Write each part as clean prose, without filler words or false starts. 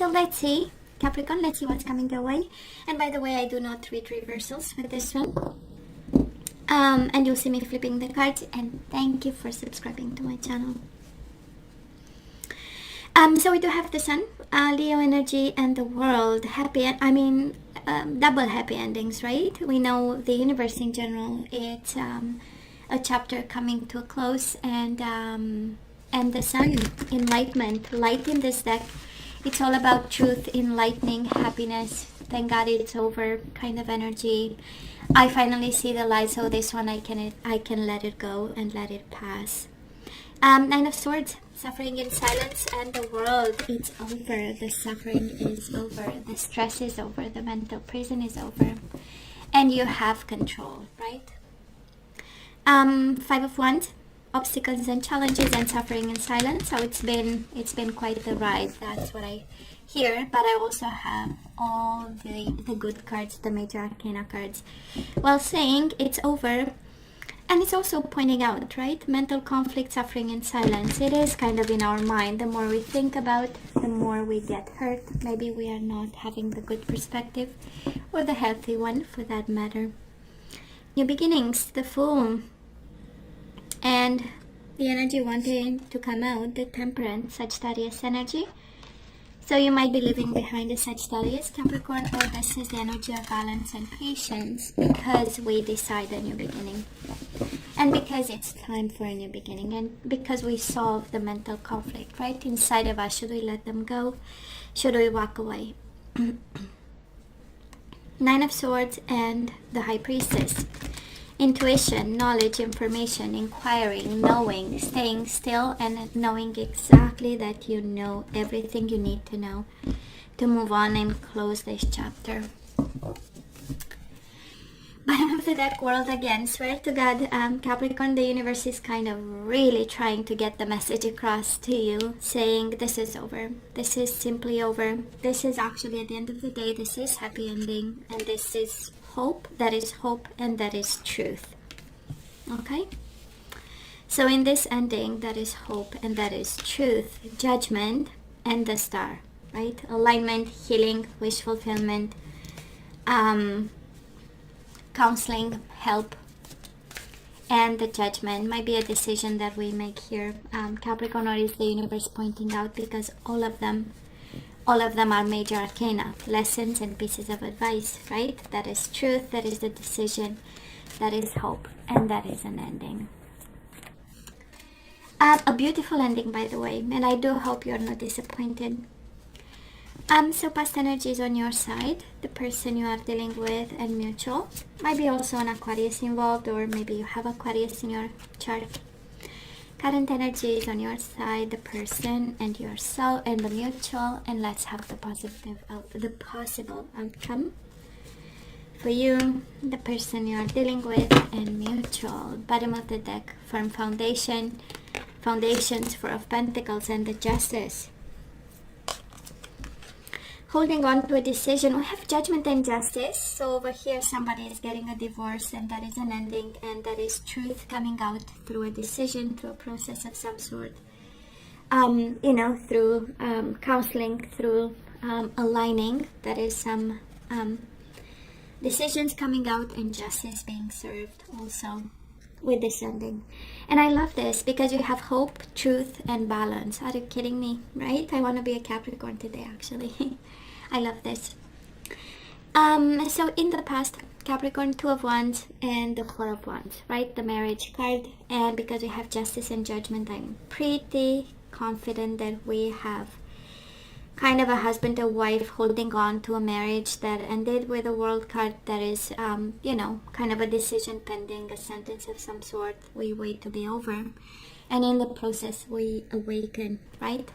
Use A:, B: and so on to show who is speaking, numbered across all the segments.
A: So let's see, Capricorn, let's see what's coming your way. And by the way, I do not read reversals with this one. And you'll see me flipping the cards. And thank you for subscribing to my channel. So we do have the Sun, Leo energy, and the World. Double happy endings, right? We know the universe in general. It's a chapter coming to a close, and the Sun, enlightenment, light in this deck. It's all about truth, enlightening, happiness. Thank God it's over kind of energy. I finally see the light, so this one I can let it go and let it pass. Nine of Swords, suffering in silence, and the World. It's over. The suffering is over. The stress is over. The mental prison is over, and you have control, right? Five of Wands, obstacles and challenges and suffering in silence. So it's been quite the ride. That's what I hear. But I also have all the good cards, the major arcana cards, while saying it's over. And it's also pointing out, right, mental conflict, suffering in silence. It is kind of in our mind. The more we think about, the more we get hurt. Maybe we are not having the good perspective, or the healthy one for that matter. New beginnings, the Fool, and the energy wanting to come out, the Temperance, Sagittarius energy. So you might be living behind a Sagittarius, Capricorn, or this is the energy of balance and patience, because we decide a new beginning. And because it's time for a new beginning, and because we solve the mental conflict, right, inside of us. Should we let them go? Should we walk away? Nine of Swords and the High Priestess. Intuition, knowledge, information, inquiring, knowing, staying still, and knowing exactly that you know everything you need to know to move on and close this chapter. Bottom of the deck, World again. Swear to God, Capricorn, the universe is kind of really trying to get the message across to you, saying this is over. This is simply over. This is actually, at the end of the day, this is happy ending, and this is hope. That is hope, and that is truth. Okay? So in this ending, that is hope, and that is truth, judgment, and the Star, right? Alignment, healing, wish fulfillment, counseling, help, and the Judgment might be a decision that we make here, Capricorn, or is the universe pointing out, because all of them are major arcana, lessons and pieces of advice, right? That is truth, that is the decision, that is hope, and that is an ending. A beautiful ending, by the way, and I do hope you're not disappointed. So past energy is on your side, the person you are dealing with, and mutual. Might be also an Aquarius involved, or maybe you have Aquarius in your chart. Current energy is on your side, the person and yourself and the mutual, and let's have the possible outcome for you, the person you are dealing with, and mutual. Bottom of the deck, firm foundation, foundations, Four of Pentacles, and the Justice. Holding on to a decision, we have Judgment and Justice. So over here, somebody is getting a divorce, and that is an ending, and that is truth coming out through a decision, through a process of some sort. Through counseling, through aligning. That is some decisions coming out, and justice being served also with this ending. And I love this because you have hope, truth, and balance. Are you kidding me? Right? I want to be a Capricorn today, actually. I love this. So in the past, Capricorn, Two of Wands and the Four of Wands, right? The marriage card. And because we have Justice and Judgment, I'm pretty confident that we have kind of a husband or wife holding on to a marriage that ended with a World card. That is, kind of a decision pending, a sentence of some sort. We wait to be over. And in the process, we awaken, right?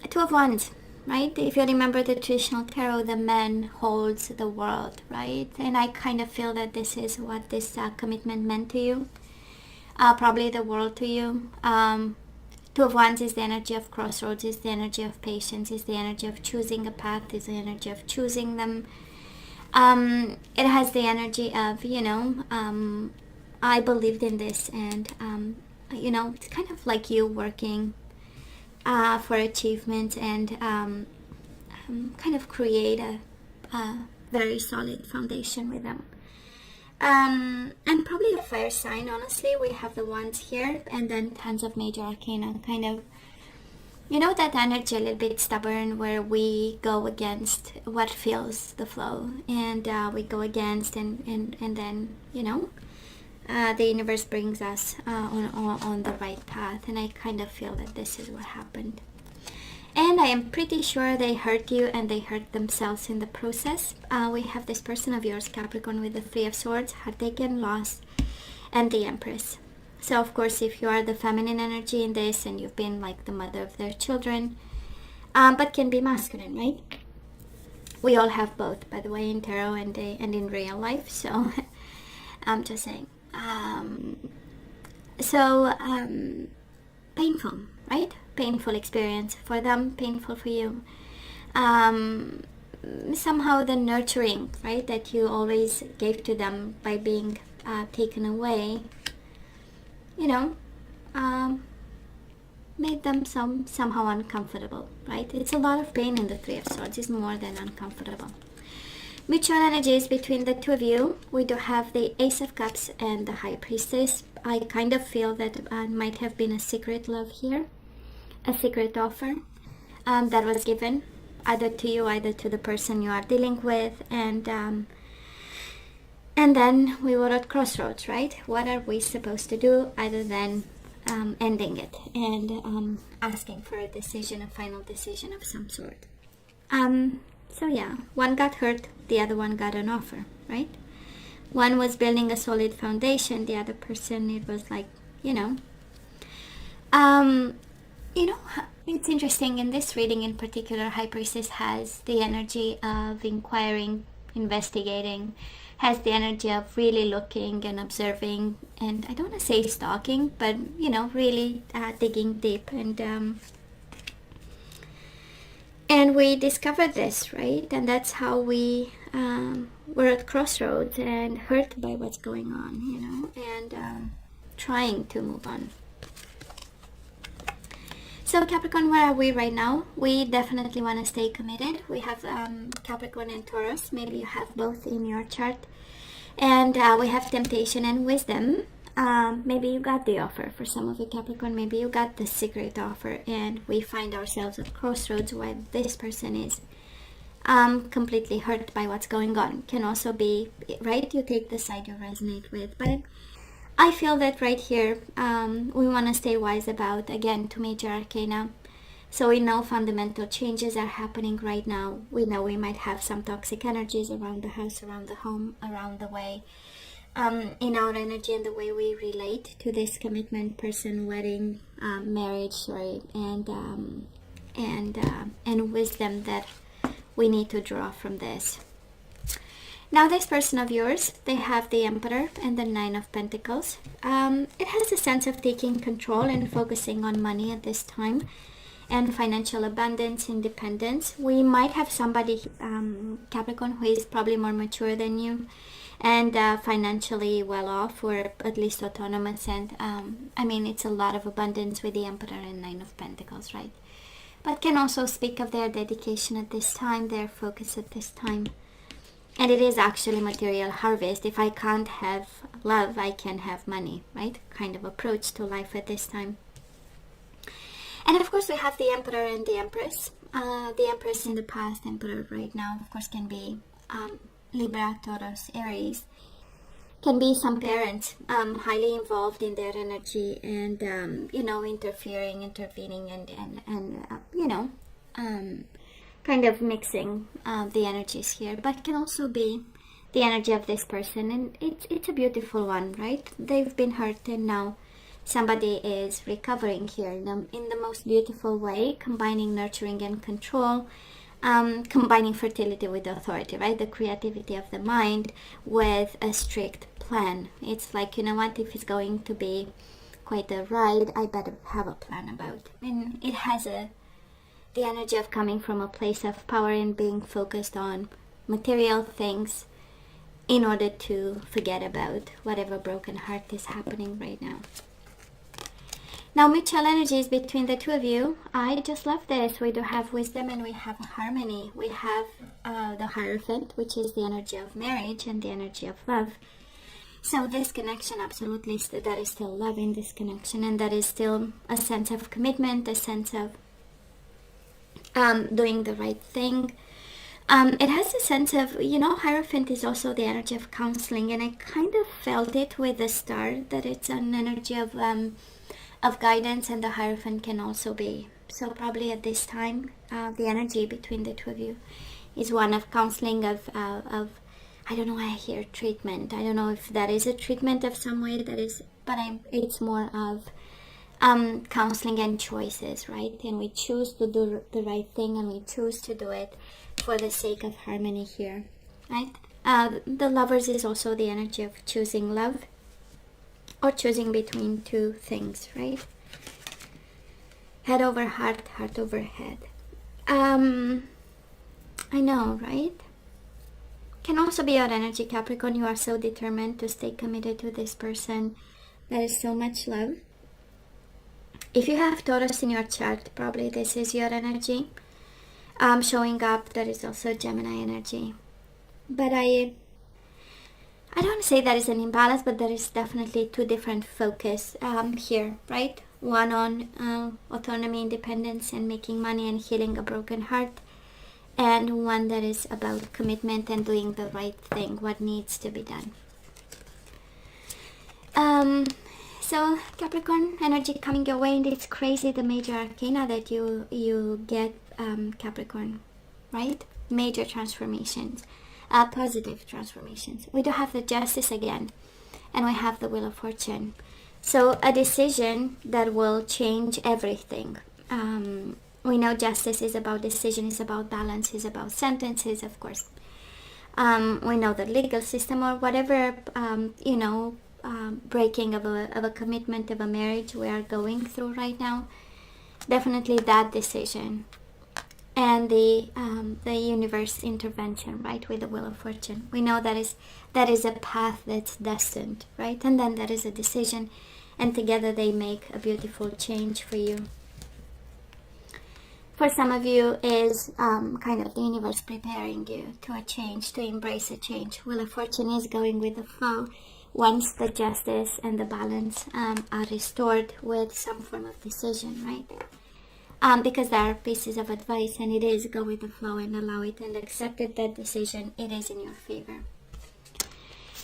A: Two of Wands. Right? If you remember the traditional tarot, the man holds the world, right? And I kind of feel that this is what this commitment meant to you. Probably the world to you. Two of Wands is the energy of crossroads, is the energy of patience, is the energy of choosing a path, is the energy of choosing them. It has the energy of, I believed in this, and, it's kind of like you working for achievement, and kind of create a very solid foundation with them. And probably a fire sign, honestly. We have the wands here, and then tons of major arcana, kind of, you know, that energy a little bit stubborn, where we go against what feels the flow, and we go against, and then, you know, the universe brings us on the right path. And I kind of feel that this is what happened. And I am pretty sure they hurt you, and they hurt themselves in the process. We have this person of yours, Capricorn, with the Three of Swords, heartaken, loss, and the Empress. So of course, if you are the feminine energy in this, and you've been like the mother of their children, but can be masculine, right? We all have both, by the way, in tarot and in real life. So I'm just saying. Painful, right? Painful experience for them, painful for you. Somehow the nurturing, right, that you always gave to them by being taken away, you know, made them somehow uncomfortable, right? It's a lot of pain in the Three of Swords. It's more than uncomfortable. Mutual energies between the two of you. We do have the Ace of Cups and the High Priestess. I kind of feel that might have been a secret love here, a secret offer that was given either to you, either to the person you are dealing with, and then we were at crossroads, right? What are we supposed to do other than ending it and asking for a decision, a final decision of some sort? So yeah, one got hurt, the other one got an offer, right? One was building a solid foundation, the other person, it was like, you know, it's interesting. In this reading in particular, High Priestess has the energy of inquiring, investigating, has the energy of really looking and observing, and I don't want to say stalking, but, you know, really digging deep. And we discovered this, right? And that's how we were at crossroads and hurt by what's going on, you know, and trying to move on. So Capricorn, where are we right now? We definitely want to stay committed. We have Capricorn and Taurus. Maybe you have both in your chart. And we have temptation and wisdom. Maybe you got the offer. For some of you, Capricorn, maybe you got the secret offer, and we find ourselves at crossroads where this person is completely hurt by what's going on. Can also be, right, you take the side you resonate with, but I feel that right here we want to stay wise about, again, two major arcana. So we know fundamental changes are happening right now. We know we might have some toxic energies around the house, around the home, around the way, in our energy and the way we relate to this commitment, person, wedding, marriage, sorry, and wisdom that we need to draw from this. Now this person of yours, they have the Emperor and the Nine of Pentacles. It has a sense of taking control and focusing on money at this time, and financial abundance, independence. We might have somebody, Capricorn, who is probably more mature than you, and financially well off, or at least autonomous. And I mean, it's a lot of abundance with the Emperor and Nine of Pentacles, right? But can also speak of their dedication at this time, their focus at this time. And it is actually material harvest. If I can't have love, I can have money, right? Kind of approach to life at this time. And of course we have the Emperor and the Empress. The Empress in the past, Emperor right now, of course, can be Libra, Taurus, Aries. Can be some parents highly involved in their energy and, interfering, intervening, and kind of mixing the energies here. But can also be the energy of this person, and it's a beautiful one, right? They've been hurt, and now somebody is recovering here in the most beautiful way, combining nurturing and control, combining fertility with authority, right? The creativity of the mind with a strict plan. It's like, you know what, if it's going to be quite a ride, I better have a plan about it. And it has the energy of coming from a place of power and being focused on material things in order to forget about whatever broken heart is happening right now. Now, mutual energies between the two of you. I just love this. We do have wisdom and we have harmony. We have the Hierophant, which is the energy of marriage and the energy of love. So this connection, absolutely, there is still love in this connection, and there is still a sense of commitment, a sense of doing the right thing. It has a sense of, you know, Hierophant is also the energy of counseling, and I kind of felt it with the star, that it's an energy of guidance, and the Hierophant can also be. So probably at this time, the energy between the two of you is one of counseling, of I don't know why I hear treatment. I don't know if that is a treatment of some way, that is, but it's more of counseling and choices, right? And we choose to do the right thing, and we choose to do it for the sake of harmony here, right? The Lovers is also the energy of choosing love, or choosing between two things, right? Head over heart, heart over head. I know, right? Can also be your energy, Capricorn. You are so determined to stay committed to this person. There is so much love. If you have Taurus in your chart, probably this is your energy showing up. There is also Gemini energy. But I don't say there is an imbalance, but there is definitely two different focus here, right? One on autonomy, independence, and making money and healing a broken heart. And one that is about commitment and doing the right thing, what needs to be done. So Capricorn energy coming your way, and it's crazy the major arcana that you get, Capricorn, right? Major transformations, positive transformations. We do have the Justice again, and we have the Wheel of Fortune. So a decision that will change everything. We know Justice is about decision, is about balance, is about sentences, of course. We know the legal system, or whatever, breaking of a commitment, of a marriage we are going through right now. Definitely that decision. And the universe intervention, right, with the Wheel of Fortune. We know that is a path that's destined, right? And then there is a decision, and together they make a beautiful change for you. For some of you is kind of the universe preparing you to a change, to embrace a change. Wheel of Fortune is going with the flow once the justice and the balance are restored with some form of decision, right? Because there are pieces of advice, and it is go with the flow and allow it and accept it, that decision, it is in your favor.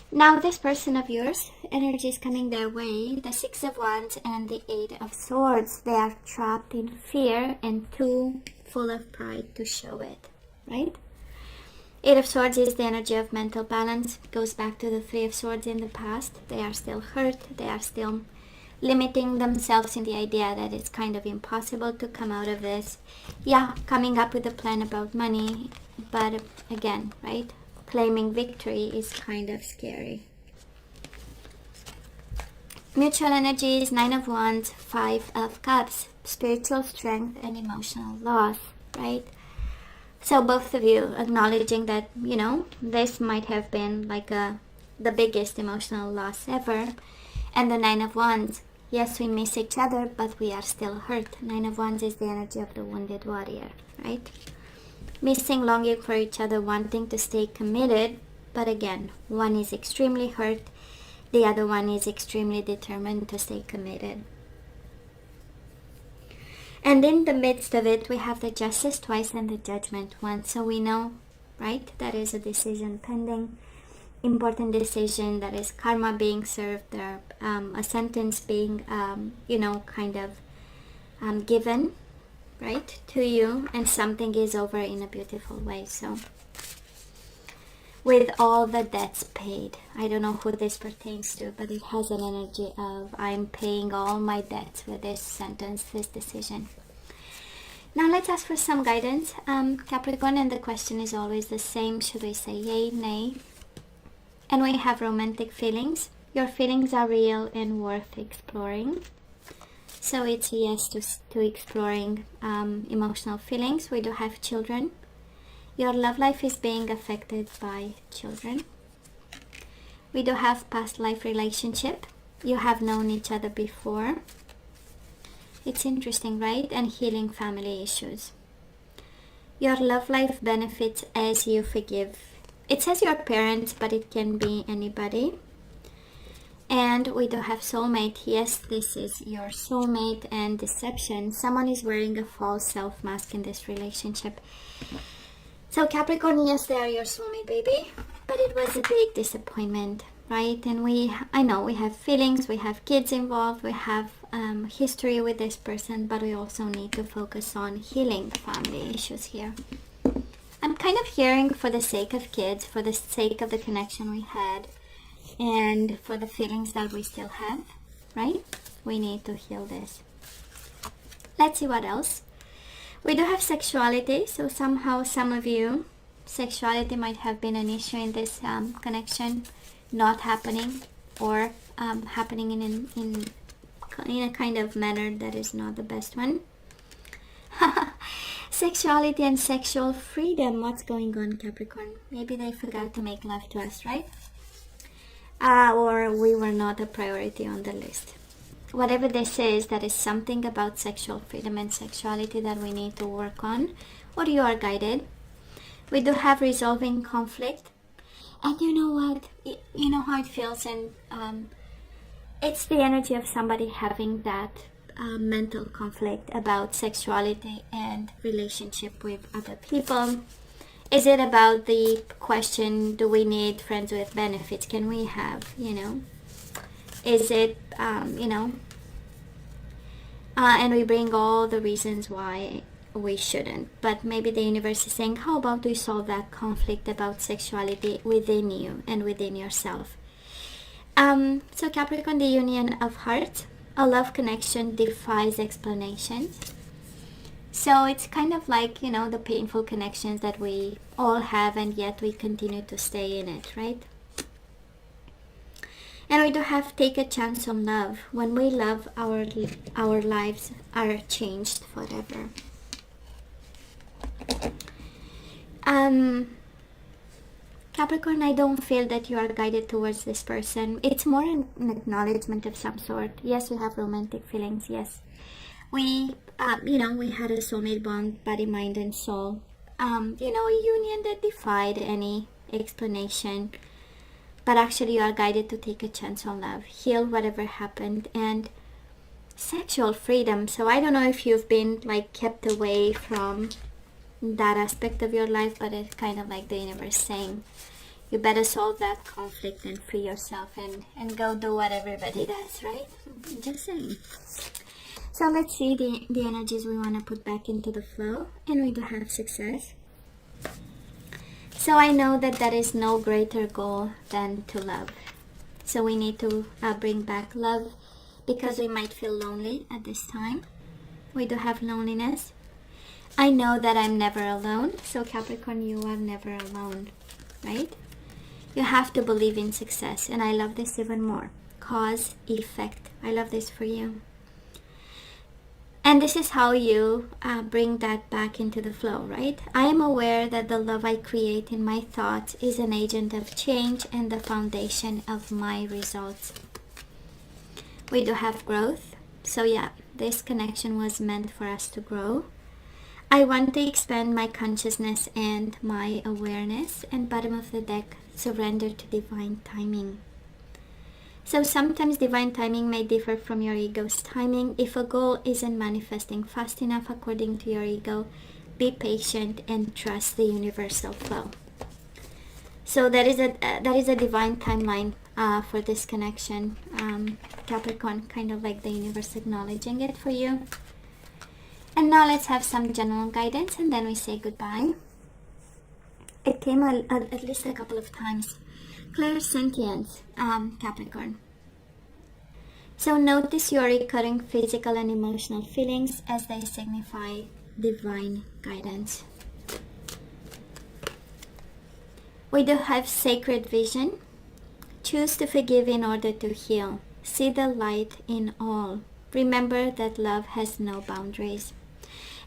A: Now this person of yours, energy is coming their way. The Six of Wands and the Eight of Swords. They are trapped in fear and too full of pride to show it, right? Eight of Swords is the energy of mental balance. It goes back to the Three of Swords in the past. They are still hurt. They are still limiting themselves in the idea that it's kind of impossible to come out of this. Yeah, coming up with a plan about money, but again, right? Claiming victory is kind of scary. Mutual energies, Nine of Wands, Five of Cups, spiritual strength and emotional loss, right? So both of you acknowledging that, you know, this might have been like the biggest emotional loss ever. And the Nine of Wands, yes, we miss each other, but we are still hurt. Nine of Wands is the energy of the wounded warrior, right? Missing, longing for each other, wanting to stay committed, but again, one is extremely hurt, the other one is extremely determined to stay committed. And in the midst of it, we have the Justice twice and the Judgment once. So we know, right, that is a decision pending, important decision, that is karma being served, there, a sentence being, given, right, to you, and something is over in a beautiful way. So with all the debts paid, I don't know who this pertains to, but it has an energy of I'm paying all my debts with this sentence, this decision. Now let's ask for some guidance, Capricorn, and the question is always the same. Should we say yay, nay? And we have romantic feelings. Your feelings are real and worth exploring. So it's a yes to exploring emotional feelings. We do have children. Your love life is being affected by children. We do have past life relationship. You have known each other before. It's interesting, right? And healing family issues. Your love life benefits as you forgive. It says your parents, but it can be anybody. And we do have soulmate. Yes, this is your soulmate. And deception. Someone is wearing a false self mask in this relationship. So Capricorn, yes, they are your soulmate, baby. But it was a big disappointment, right? And I know we have feelings, we have kids involved, we have history with this person, but we also need to focus on healing the family issues here. I'm kind of hearing for the sake of kids, for the sake of the connection we had, and for the feelings that we still have, right? We need to heal this. Let's see what else. We do have sexuality, so somehow some of you, sexuality might have been an issue in this connection, not happening, or happening in a kind of manner that is not the best one. Sexuality and sexual freedom. What's going on, Capricorn? Maybe they forgot to make love to us, right? Or we were not a priority on the list. Whatever this is, that is something about sexual freedom and sexuality that we need to work on, or you are guided. We do have resolving conflict. And you know what? You know how it feels, and it's the energy of somebody having that mental conflict about sexuality and relationship with other people. Is it about the question, do we need friends with benefits? Can we have, is it, and we bring all the reasons why we shouldn't. But maybe the universe is saying, how about we solve that conflict about sexuality within you and within yourself? So Capricorn, the union of hearts, a love connection defies explanations. So it's kind of like, the painful connections that we all have, and yet we continue to stay in it, right? And we do have take a chance on love. When we love, our lives are changed forever. Capricorn, I don't feel that you are guided towards this person. It's more an acknowledgement of some sort. Yes, we have romantic feelings. Yes, we had a soulmate bond, body, mind, and soul. A union that defied any explanation. But actually, you are guided to take a chance on love, heal whatever happened, and sexual freedom. So I don't know if you've been kept away from that aspect of your life, but it's kind of like the universe saying, you better solve that conflict and free yourself and go do what everybody does, right? Just saying. So let's see the energies we want to put back into the flow, and we do have success. So I know that there is no greater goal than to love. So we need to bring back love, because we might feel lonely at this time. We do have loneliness. I know that I'm never alone. So Capricorn, you are never alone, right? You have to believe in success. And I love this even more. Cause, effect. I love this for you. And this is how you bring that back into the flow, right? I am aware that the love I create in my thoughts is an agent of change and the foundation of my results. We do have growth. So yeah, this connection was meant for us to grow. I want to expand my consciousness and my awareness. And bottom of the deck, surrender to divine timing. So sometimes divine timing may differ from your ego's timing. If a goal isn't manifesting fast enough according to your ego, be patient and trust the universal flow. So that is a divine timeline for this connection, Capricorn, kind of like the universe acknowledging it for you. And now let's have some general guidance, and then we say goodbye. It came at least a couple of times. Clairsentience, Capricorn. So notice your recurring physical and emotional feelings as they signify divine guidance. We do have sacred vision. Choose to forgive in order to heal. See the light in all. Remember that love has no boundaries.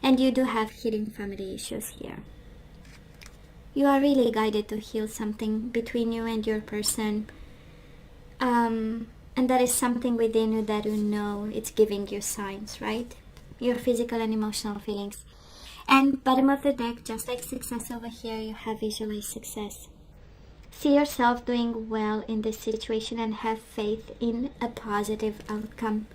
A: And you do have hidden family issues here. You are really guided to heal something between you and your person. And that is something within you that you know it's giving you signs, right? your physical and emotional feelings. And bottom of the deck, just like success over here, you have visualized success. See yourself doing well in this situation and have faith in a positive outcome.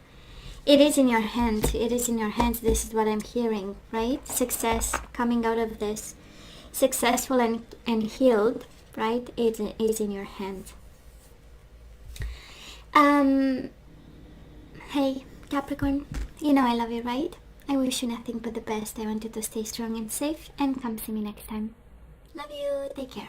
A: It is in your hands. It is in your hands. This is what I'm hearing, right? Success coming out of this. Successful and healed, right? It is in your hands. Hey, Capricorn, you know I love you, right? I wish you nothing but the best. I want you to stay strong and safe, and come see me next time. Love you. Take care.